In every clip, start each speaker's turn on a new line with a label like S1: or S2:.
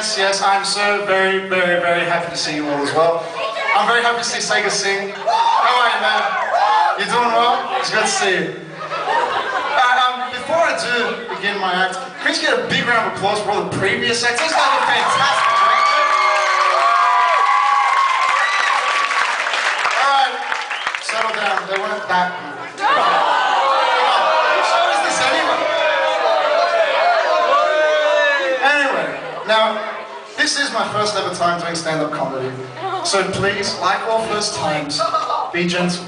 S1: Yes, yes, I'm so very, very, very happy to see you all as well. I'm very happy to see Sega sing. How are you, man? You doing well? It's good to see you. Before I do begin my act, can you get a big round of applause for all the previous acts? Those guys were fantastic, right? Alright, settle down. They weren't that good. Whose show is this anyway? Anyway, now, this is my first ever time doing stand-up comedy. So please, like all first times, be gentle.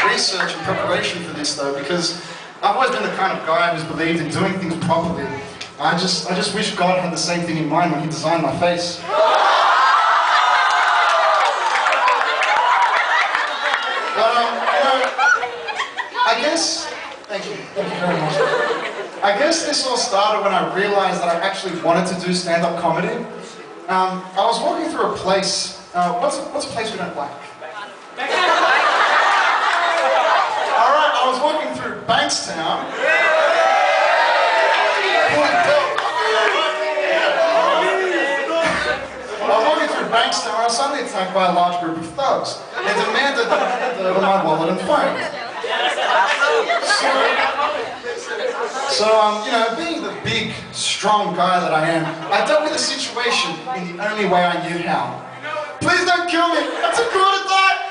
S1: Research and preparation for this though, because I've always been the kind of guy who's believed in doing things properly. I just wish God had the same thing in mind when he designed my face. But I guess, thank you very much. I guess this all started when I realized that I actually wanted to do stand-up comedy. I was walking through a place, what's a place we don't like? I was walking through Bankstown. I was walking through Bankstown and I was suddenly attacked by a large group of thugs. They demanded that I hand over my wallet and phone. So, you know, being the big, strong guy that I am, I dealt with the situation in the only way I knew how. Please don't kill me! I'm too cool to die!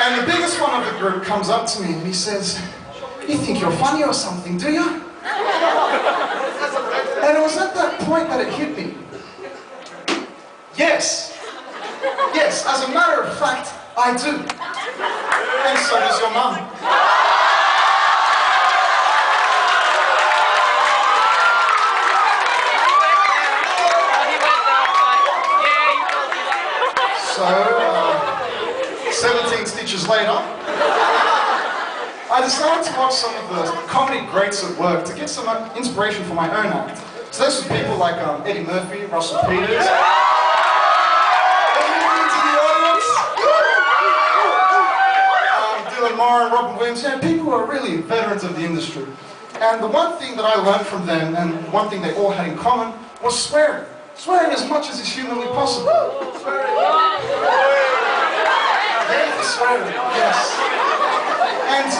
S1: And the biggest one of the group comes up to me and he says, "You think you're funny or something, do you?" And it was at that point that it hit me. Yes. Yes, as a matter of fact, I do. And so does your mum. So, 17 stitches later, I decided to watch some of the comedy greats at work to get some inspiration for my own act. So this was people like Eddie Murphy, Russell Peters. Into the audience. Dylan Moore and Robin Williams. You know, people who are really veterans of the industry. And the one thing that I learned from them, and one thing they all had in common, was swearing. Swearing as much as is humanly possible. Yes. And,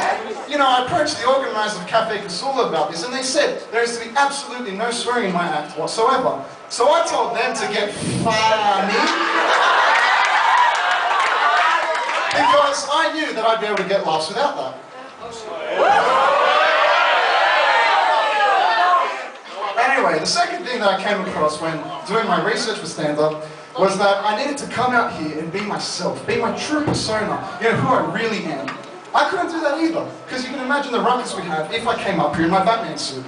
S1: you know, I approached the organisers of Cafe Casula about this and they said there is to be absolutely no swearing in my act whatsoever. So I told them to get funny because I knew that I'd be able to get laughs without that. Anyway, the second thing that I came across when doing my research for stand-up was that I needed to come out here and be myself, be my true persona, you know, who I really am. I couldn't do that either, because you can imagine the ruckus we have if I came up here in my Batman suit.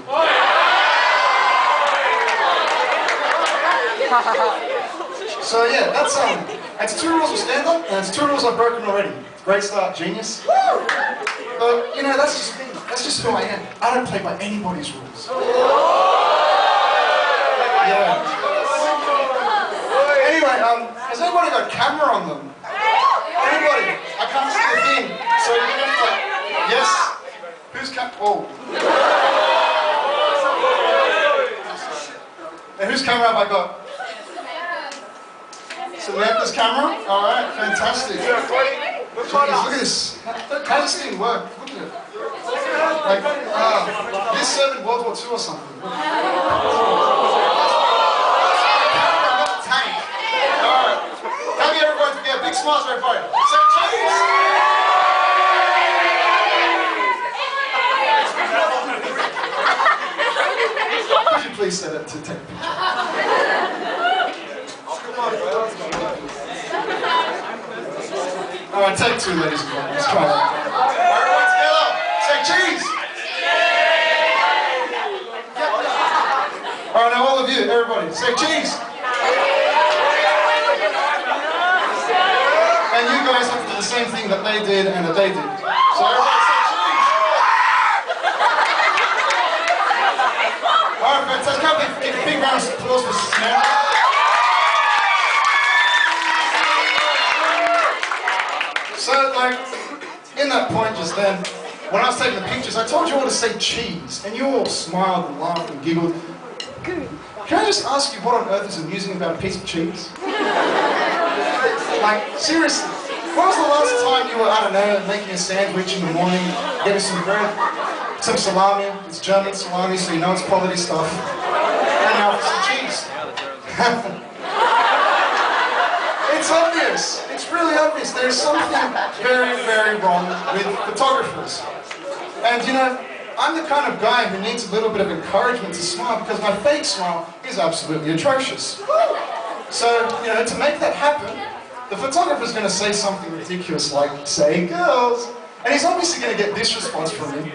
S1: So yeah, that's 2 rules of stand-up, and it's 2 rules I've broken already. Great start, genius. But, you know, that's just me. That's just who I am. I don't play by anybody's rules. Yeah. Anyway, has anybody got a camera on them? Anybody? I can't see the thing. So you can like, yes? Who's oh. And whose camera have I got? Samantha's camera? Alright, fantastic. Jeez, look at this. How does this thing work? Look at it. Like, this served in World War II or something. Big smiles for everybody. Say cheese! Could you please set it to take a picture? Alright, take 2, ladies and gentlemen. Let's try it. Everyone together. Say cheese! Alright, now all of you, everybody, say cheese! And you guys have to do the same thing that they did and that they did. So everybody say cheese! Alright, fantastic. Can we give a big round of applause for Samantha? So, like, was then, when I was taking the pictures, I told you all to say cheese, and you all smiled and laughed and giggled. Can I just ask you what on earth is amusing about a piece of cheese? Like, seriously, when was the last time you were, I don't know, making a sandwich in the morning, getting some bread, some salami, it's German salami, so you know it's quality stuff, and now for some cheese. It's obvious, it's really obvious. There's something very, very wrong with photographers. And you know, I'm the kind of guy who needs a little bit of encouragement to smile because my fake smile is absolutely atrocious. So, you know, to make that happen, the photographer's going to say something ridiculous like, "Say girls," and he's obviously going to get this response from me.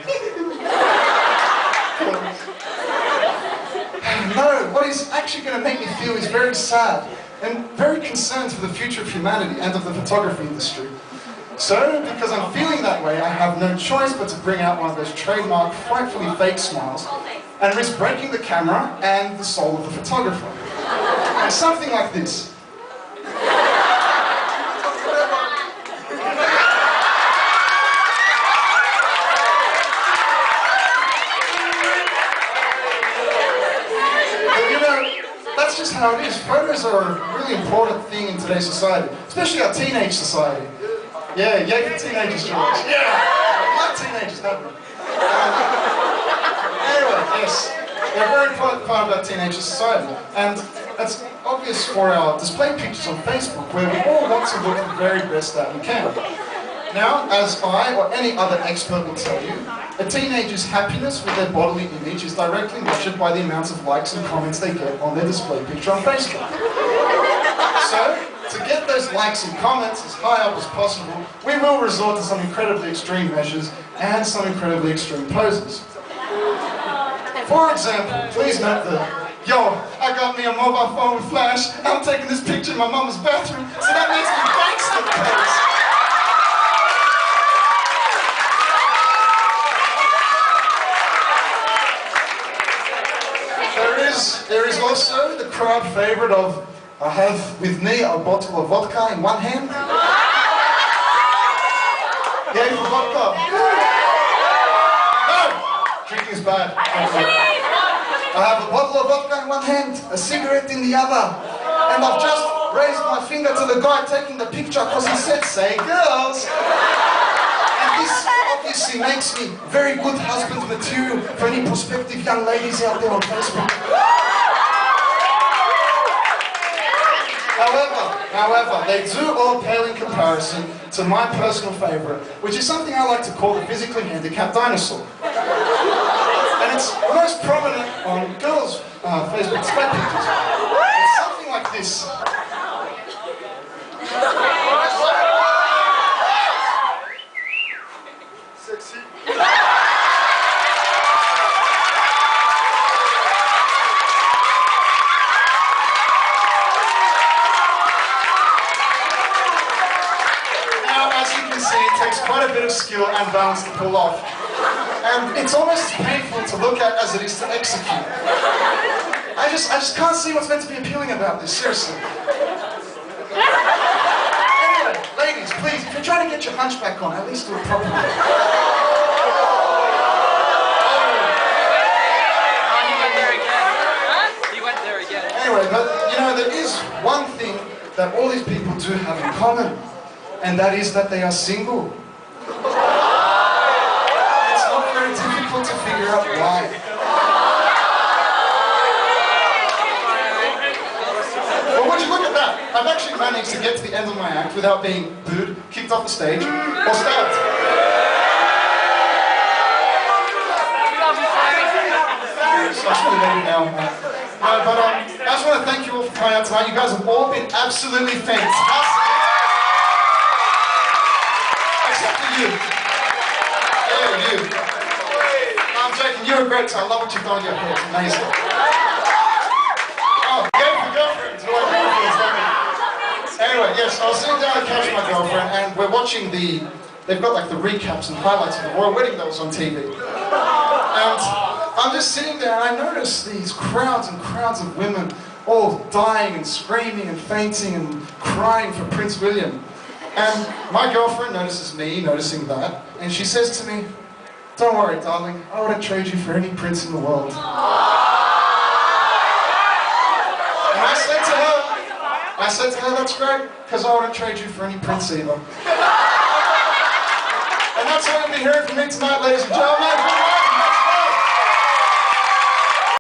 S1: No, what he's actually going to make me feel is very sad and very concerned for the future of humanity and of the photography industry. So, because I'm feeling that way, I have no choice but to bring out one of those trademark, frightfully fake smiles and risk breaking the camera and the soul of the photographer. And something like this. But you know, that's just how it is. Photos are a really important thing in today's society, especially our teenage society. Yeah, yay for teenagers, George. Yeah! I love teenagers, don't we? Anyway, yes. They're a very important part of our teenage society. And it's obvious for our display pictures on Facebook, where we all want to look the very best that we can. Now, as I or any other expert will tell you, a teenager's happiness with their bodily image is directly measured by the amounts of likes and comments they get on their display picture on Facebook. So, to get those likes and comments as high up as possible, we will resort to some incredibly extreme measures and some incredibly extreme poses. For example, please note that, yo, I got me a mobile phone with flash, I'm taking this picture in my mama's bathroom, so that makes me gangster pose. There is also the crowd favorite of, I have with me a bottle of vodka in one hand. Yay for vodka. No! Drinking is bad. I have a bottle of vodka in one hand, a cigarette in the other. And I've just raised my finger to the guy taking the picture because he said, "Say girls." And this obviously makes me very good husband material for any prospective young ladies out there on Facebook. However, they do all pale in comparison to my personal favourite, which is something I like to call the physically handicapped dinosaur. And it's most prominent on girls' Facebook display pictures. It's something like this. Sexy. It takes quite a bit of skill and balance to pull off. And it's almost as painful to look at as it is to execute. I just can't see what's meant to be appealing about this, seriously. Anyway, ladies, please, if you're trying to get your hunchback on, at least do it properly.
S2: He went there again.
S1: Anyway, but you know, there is one thing that all these people do have in common. And that is that they are single. It's not very difficult to figure out why. Well, would you look at that? I've actually managed to get to the end of my act without being booed, kicked off the stage, or stabbed. So I should have let you know. But I just want to thank you all for coming out tonight. You guys have all been absolutely fantastic. You. Yeah, you. I'm joking, you're a great time. I love what you've done with your hair. It's amazing. Oh, game for girlfriends. Anyway, yes, I was sitting down on the couch with my girlfriend and we're watching they've got like the recaps and highlights of the royal wedding that was on TV. And I'm just sitting there and I notice these crowds and crowds of women all dying and screaming and fainting and crying for Prince William. And my girlfriend notices me noticing that, and she says to me, "Don't worry, darling, I wouldn't trade you for any prince in the world." And I said to her, "That's great, because I wouldn't trade you for any prince either." And that's what you'll be hearing from me tonight, ladies and gentlemen.